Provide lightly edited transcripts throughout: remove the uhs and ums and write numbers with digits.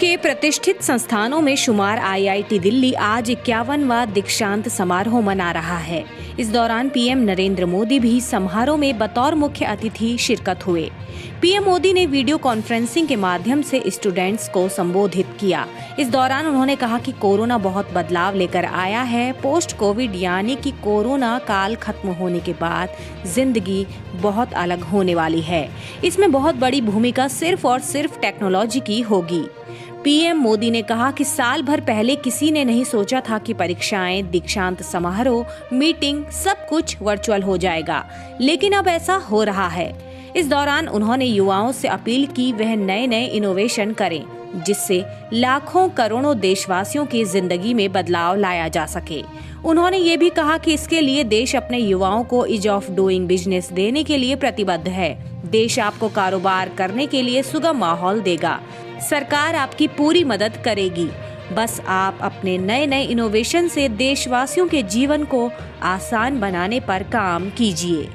के प्रतिष्ठित संस्थानों में शुमार आईआईटी दिल्ली आज 51वां दीक्षांत समारोह मना रहा है। इस दौरान पीएम नरेंद्र मोदी भी समारोह में बतौर मुख्य अतिथि शिरकत हुए। पीएम मोदी ने वीडियो कॉन्फ्रेंसिंग के माध्यम से स्टूडेंट्स को संबोधित किया। इस दौरान उन्होंने कहा कि कोरोना बहुत बदलाव लेकर आया है। पोस्ट कोविड यानी कि कोरोना काल खत्म होने के बाद जिंदगी बहुत अलग होने वाली है। इसमें बहुत बड़ी भूमिका सिर्फ और सिर्फ टेक्नोलॉजी की होगी। पीएम मोदी ने कहा कि साल भर पहले किसी ने नहीं सोचा था कि परीक्षाएं, दीक्षांत समारोह, मीटिंग सब कुछ वर्चुअल हो जाएगा, लेकिन अब ऐसा हो रहा है। इस दौरान उन्होंने युवाओं से अपील की वह नए नए इनोवेशन करें, जिससे लाखों करोड़ों देशवासियों की जिंदगी में बदलाव लाया जा सके। उन्होंने ये भी कहा कि इसके लिए देश अपने युवाओं को ईज ऑफ डूइंग बिजनेस देने के लिए प्रतिबद्ध है। देश आपको कारोबार करने के लिए सुगम माहौल देगा। सरकार आपकी पूरी मदद करेगी। बस आप अपने नए नए इनोवेशन से देशवासियों के जीवन को आसान बनाने पर काम कीजिए।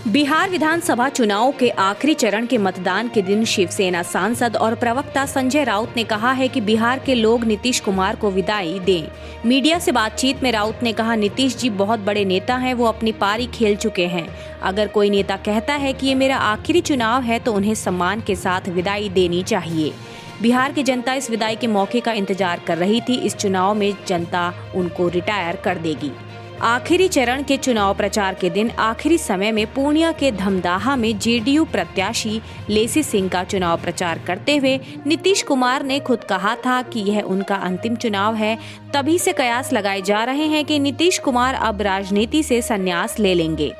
बिहार विधानसभा चुनाव के आखिरी चरण के मतदान के दिन शिवसेना सांसद और प्रवक्ता संजय राउत ने कहा है कि बिहार के लोग नीतीश कुमार को विदाई दें। मीडिया से बातचीत में राउत ने कहा, नीतीश जी बहुत बड़े नेता हैं, वो अपनी पारी खेल चुके हैं। अगर कोई नेता कहता है कि ये मेरा आखिरी चुनाव है तो उन्हें सम्मान के साथ विदाई देनी चाहिए। बिहार की जनता इस विदाई के मौके का इंतजार कर रही थी। इस चुनाव में जनता उनको रिटायर कर देगी। आखिरी चरण के चुनाव प्रचार के दिन आखिरी समय में पूर्णिया के धमदाहा में जेडीयू प्रत्याशी लेसी सिंह का चुनाव प्रचार करते हुए नीतीश कुमार ने खुद कहा था कि यह उनका अंतिम चुनाव है। तभी से कयास लगाए जा रहे हैं कि नीतीश कुमार अब राजनीति से संन्यास ले लेंगे।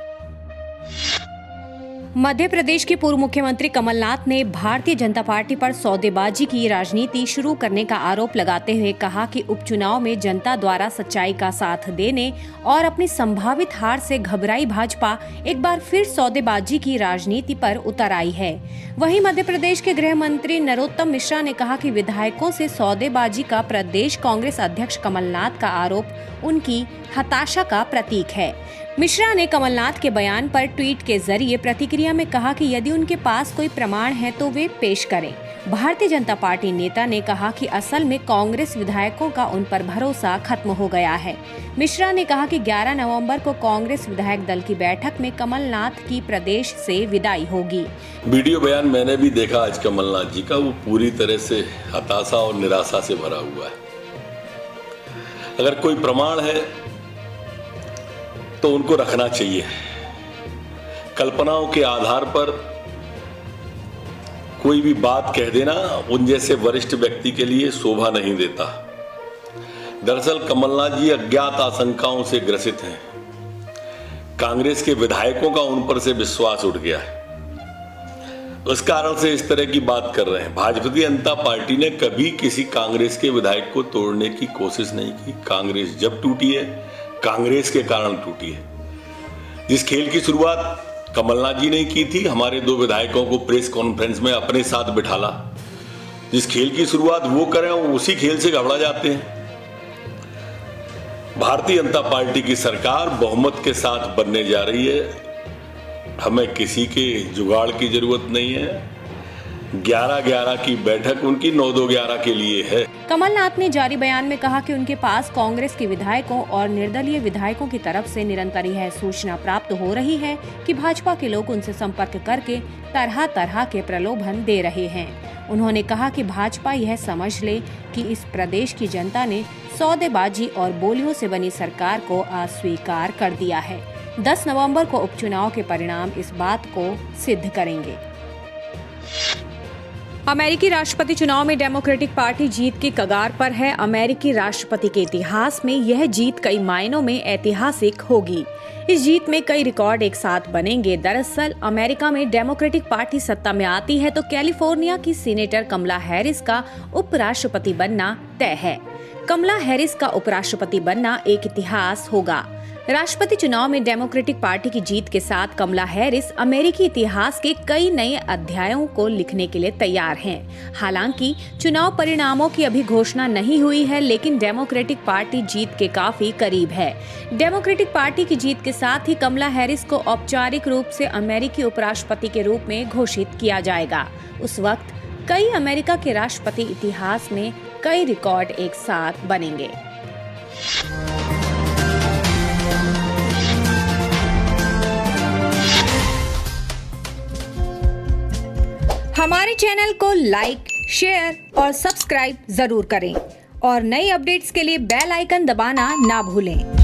मध्य प्रदेश के पूर्व मुख्यमंत्री कमलनाथ ने भारतीय जनता पार्टी पर सौदेबाजी की राजनीति शुरू करने का आरोप लगाते हुए कहा कि उपचुनाव में जनता द्वारा सच्चाई का साथ देने और अपनी संभावित हार से घबराई भाजपा एक बार फिर सौदेबाजी की राजनीति पर उतर आई है। वहीं मध्य प्रदेश के गृह मंत्री नरोत्तम मिश्रा ने कहा कि विधायकों से सौदेबाजी का प्रदेश कांग्रेस अध्यक्ष कमलनाथ का आरोप उनकी हताशा का प्रतीक है। मिश्रा ने कमलनाथ के बयान पर ट्वीट के जरिए प्रतिक्रिया में कहा कि यदि उनके पास कोई प्रमाण है तो वे पेश करें। भारतीय जनता पार्टी नेता ने कहा कि असल में कांग्रेस विधायकों का उन पर भरोसा खत्म हो गया है। मिश्रा ने कहा कि 11 नवंबर को कांग्रेस विधायक दल की बैठक में कमलनाथ की प्रदेश से विदाई होगी। वीडियो बयान मैंने भी देखा आज कमलनाथ जी का, वो पूरी तरह से हताशा और निराशा से भरा हुआ है। अगर कोई प्रमाण है तो उनको रखना चाहिए। कल्पनाओं के आधार पर कोई भी बात कह देना उन जैसे वरिष्ठ व्यक्ति के लिए शोभा नहीं देता। दरअसल कमलनाथ जी अज्ञात आशंकाओं से ग्रसित हैं। कांग्रेस के विधायकों का उन पर से विश्वास उठ गया है, उस कारण से इस तरह की बात कर रहे हैं। भारतीय जनता पार्टी ने कभी किसी कांग्रेस के विधायक को तोड़ने की कोशिश नहीं की। कांग्रेस जब टूटी है, कांग्रेस के कारण टूटी है। जिस खेल की शुरुआत कमलनाथ जी ने की थी, हमारे 2 विधायकों को प्रेस कॉन्फ्रेंस में अपने साथ बिठाला, जिस खेल की शुरुआत वो करें उसी खेल से घबरा जाते हैं। भारतीय जनता पार्टी की सरकार बहुमत के साथ बनने जा रही है। हमें किसी के जुगाड़ की जरूरत नहीं है। 11-11 की बैठक उनकी 9-2-11 के लिए है। कमलनाथ ने जारी बयान में कहा कि उनके पास कांग्रेस के विधायकों और निर्दलीय विधायकों की तरफ से निरंतर यह सूचना प्राप्त हो रही है कि भाजपा के लोग उनसे संपर्क करके तरह तरह के प्रलोभन दे रहे हैं। उन्होंने कहा कि भाजपा यह समझ ले कि इस प्रदेश की जनता ने सौदेबाजी और बोलियों से बनी सरकार को अस्वीकार कर दिया है। 10 नवंबर को उपचुनाव के परिणाम इस बात को सिद्ध करेंगे। अमेरिकी राष्ट्रपति चुनाव में डेमोक्रेटिक पार्टी जीत की कगार पर है। अमेरिकी राष्ट्रपति के इतिहास में यह जीत कई मायनों में ऐतिहासिक होगी। इस जीत में कई रिकॉर्ड एक साथ बनेंगे। दरअसल अमेरिका में डेमोक्रेटिक पार्टी सत्ता में आती है तो कैलिफोर्निया की सीनेटर कमला हैरिस का उपराष्ट्रपति बनना तय है। कमला हैरिस का उपराष्ट्रपति बनना एक इतिहास होगा। राष्ट्रपति चुनाव में डेमोक्रेटिक पार्टी की जीत के साथ कमला हैरिस अमेरिकी इतिहास के कई नए अध्यायों को लिखने के लिए तैयार हैं। हालांकि चुनाव परिणामों की अभी घोषणा नहीं हुई है, लेकिन डेमोक्रेटिक पार्टी जीत के काफी करीब है। डेमोक्रेटिक पार्टी की जीत के साथ ही कमला हैरिस को औपचारिक रूप से अमेरिकी उपराष्ट्रपति के रूप में घोषित किया जाएगा। उस वक्त कई अमेरिका के राष्ट्रपति इतिहास में कई रिकॉर्ड एक साथ बनेंगे। हमारे चैनल को लाइक, शेयर और सब्सक्राइब जरूर करें और नई अपडेट्स के लिए बेल आइकन दबाना ना भूलें।